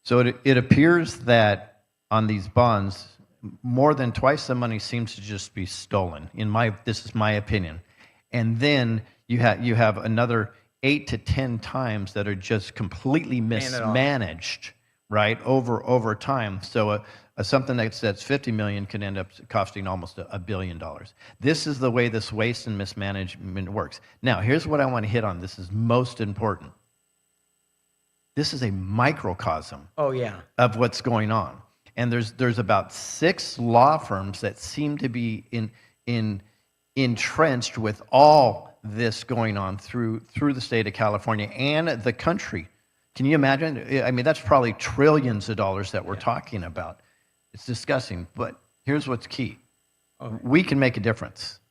So it appears that on these bonds, more than twice the money seems to just be stolen. This is my opinion. And then you have another 8 to 10 times that are just completely mismanaged, right, over time. So something that's 50 million can end up costing almost $1 billion. This is the way this waste and mismanagement works. Now, here's what I want to hit on. This is most important. This is a microcosm of what's going on. And there's about 6 law firms that seem to be entrenched with all this going on through the state of California and the country. Can you imagine? I mean, that's probably trillions of dollars that we're talking about. It's disgusting, but here's what's key. We can make a difference.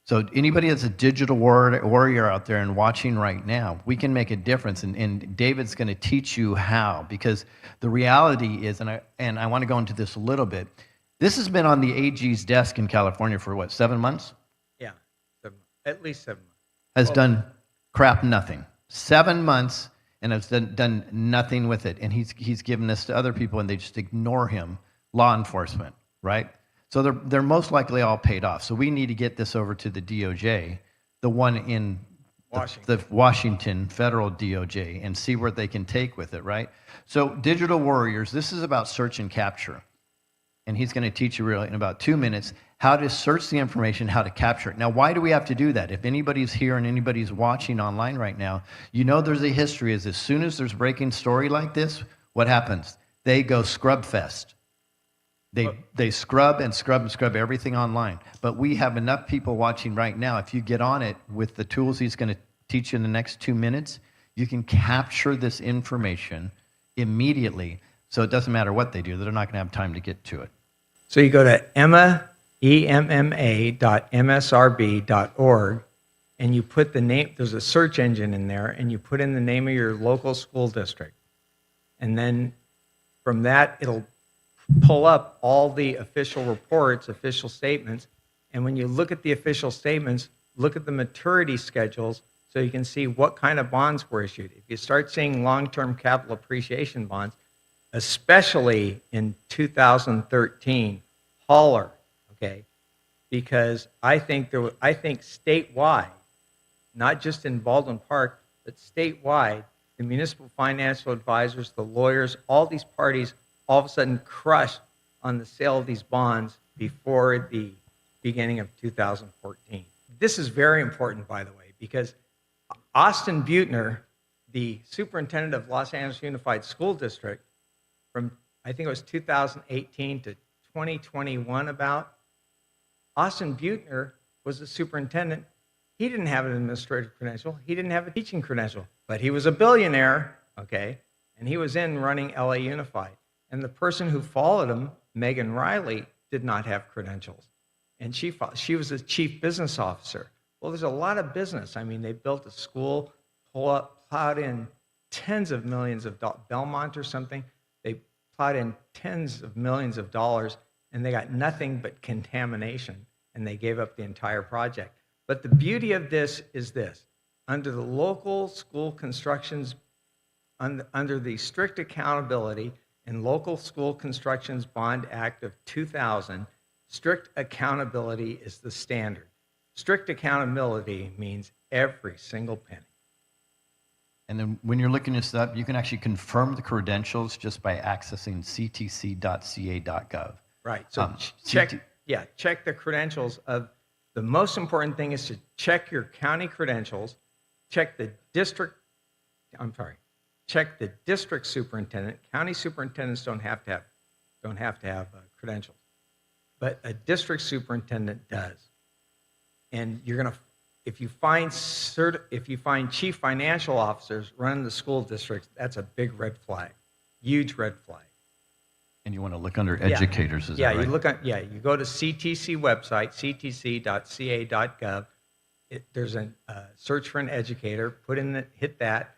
So anybody that's a digital warrior out there and watching right now, we can make a difference. And David's going to teach you how, because the reality is, and I want to go into this a little bit, this has been on the AG's desk in California for what, 7 months? Yeah, at least 7 months. Has done crap nothing. 7 months and has done nothing with it. And he's given this to other people and they just ignore him, law enforcement, right? So they're most likely all paid off. So we need to get this over to the DOJ, the one in the Washington federal DOJ, and see where they can take with it, right? So digital warriors, this is about search and capture. And he's going to teach you really in about 2 minutes how to search the information, how to capture it. Now, why do we have to do that? If anybody's here and anybody's watching online right now, you know there's a history. As soon as there's breaking story like this, what happens? They go scrub fest. They scrub and scrub and scrub everything online. But we have enough people watching right now. If you get on it with the tools he's going to teach you in the next 2 minutes, you can capture this information immediately. So it doesn't matter what they do. They're not going to have time to get to it. So you go to emma.msrb.org, and you put the name, there's a search engine in there, and you put in the name of your local school district. And then from that, it'll pull up all the official reports, official statements, and when you look at the official statements, look at the maturity schedules so you can see what kind of bonds were issued. If you start seeing long-term capital appreciation bonds, especially in 2013, holler, okay? Because I think statewide, not just in Baldwin Park, but statewide, the municipal financial advisors, the lawyers, all these parties all of a sudden crushed on the sale of these bonds before the beginning of 2014. This is very important, by the way, because Austin Butner, the superintendent of Los Angeles Unified School District, from I think it was 2018 to 2021 about, Austin Butner was the superintendent. He didn't have an administrative credential. He didn't have a teaching credential, but he was a billionaire, okay? And he was in running LA Unified. And the person who followed him, Megan Riley, did not have credentials. And she was a chief business officer. Well, there's a lot of business. I mean, they built a school, plowed in tens of millions of dollars, Belmont or something. They plowed in tens of millions of dollars, and they got nothing but contamination, and they gave up the entire project. But the beauty of this is this. Under the local school constructions, under the strict accountability in Local School Constructions Bond Act of 2000, strict accountability is the standard. Strict accountability means every single penny. And then when you're looking this up, you can actually confirm the credentials just by accessing ctc.ca.gov. Right. So check the credentials of, the most important thing is to check your county credentials, check the district superintendent. County superintendents don't have to have credentials, but a district superintendent does. And you're gonna, if you find chief financial officers running the school districts, that's a big red flag, huge red flag. And you want to look under educators, is that right? You go to CTC website, ctc.ca.gov. There's a search for an educator. Hit that.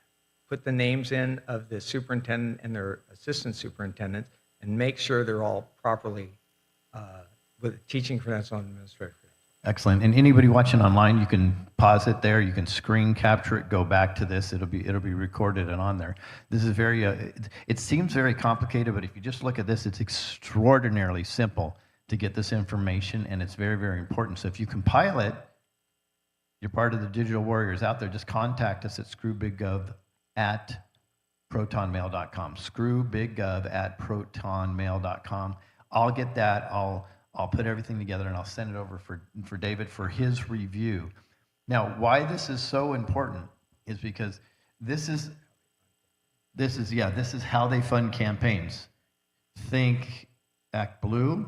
Put the names in of the superintendent and their assistant superintendents, and make sure they're all properly with a teaching credential and administrative credential. Excellent. And anybody watching online, you can pause it there. You can screen capture it. Go back to this. It'll be recorded and on there. This is very. It seems very complicated, but if you just look at this, it's extraordinarily simple to get this information, and it's very, very important. So if you compile it, you're part of the digital warriors out there. Just contact us at screwbiggov@protonmail.com. Screwbiggov@protonmail.com. I'll get that. I'll put everything together and I'll send it over for David for his review. Now, why this is so important is because this is how they fund campaigns. Think Act Blue,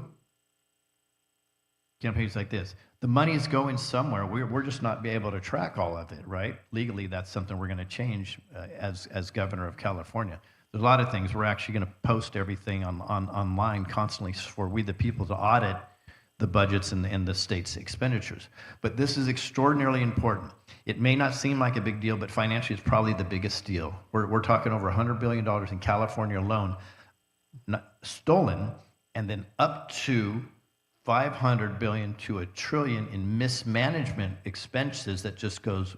campaigns like this. The money is going somewhere. We're just not be able to track all of it, right? Legally, that's something we're going to change as governor of California. There's a lot of things. We're actually going to post everything online constantly for we the people to audit the budgets and the state's expenditures. But this is extraordinarily important. It may not seem like a big deal, but financially it's probably the biggest deal. We're talking over $100 billion in California alone, stolen, and then up to 500 billion to $1 trillion in mismanagement expenses that just goes